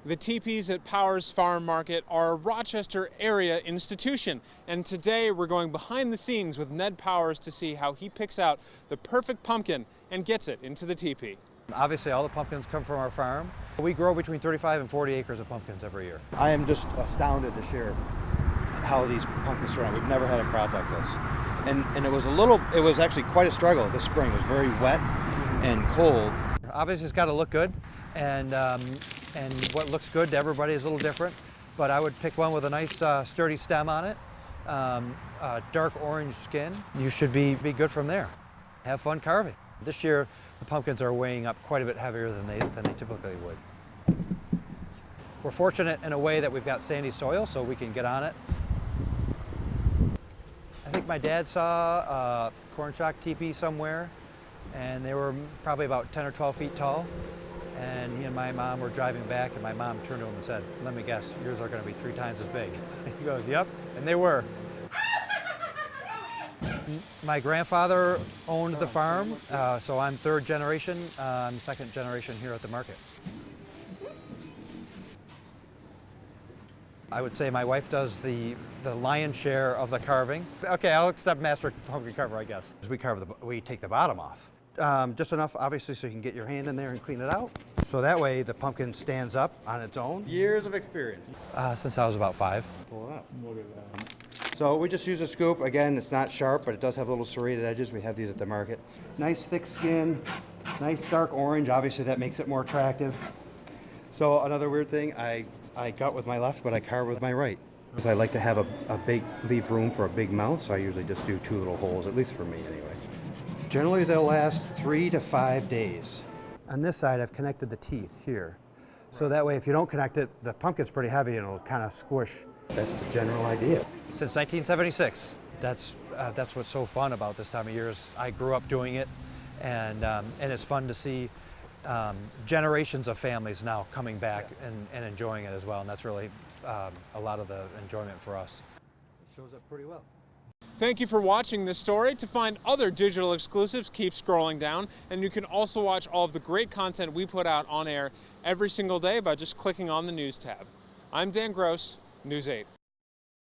The teepees at Powers Farm Market are a Rochester area institution, and today we're going behind the scenes with Ned Powers to see how he picks out the perfect pumpkin and gets it into the teepee. Obviously all the pumpkins come from our farm. We grow between 35 and 40 acres of pumpkins every year. I am just astounded this year at how these pumpkins turn out. We've never had a crop like this. And it was actually quite a struggle this spring. It was very wet and cold. Obviously it's got to look good, and what looks good to everybody is a little different, but I would pick one with a nice sturdy stem on it, dark orange skin. You should be good from there. Have fun carving. This year the pumpkins are weighing up quite a bit heavier than they typically would. We're fortunate in a way that we've got sandy soil, so we can get on it. I think my dad saw a corn shock teepee somewhere, and they were probably about 10 or 12 feet tall. And he and my mom were driving back, and my mom turned to him and said, "Let me guess, yours are going to be 3 times as big." He goes, "Yep," and they were. My grandfather owned the farm, so I'm 3rd generation. I'm 2nd generation here at the market. I would say my wife does the lion's share of the carving. Okay, I'll accept master pumpkin carver, I guess. We take the bottom off. Just enough, obviously, so you can get your hand in there and clean it out. So that way the pumpkin stands up on its own. Years of experience. Since I was about 5. Pull it up. Look at that. So we just use a scoop. Again, it's not sharp, but it does have little serrated edges. We have these at the market. Nice thick skin, nice dark orange. Obviously that makes it more attractive. So another weird thing, I gut with my left, but I carve with my right. Because I like to have leave room for a big mouth, so I usually just do 2 little holes, at least for me anyway. Generally they'll last 3 to 5 days. On this side I've connected the teeth here. So that way if you don't connect it, the pumpkin's pretty heavy and it'll kind of squish. That's the general idea. Since 1976. That's what's so fun about this time of year is I grew up doing it, and it's fun to see generations of families now coming back and enjoying it as well, and that's really a lot of the enjoyment for us. It shows up pretty well. Thank you for watching this story. To find other digital exclusives, keep scrolling down, and you can also watch all of the great content we put out on air every single day by just clicking on the News tab. I'm Dan Gross, News 8.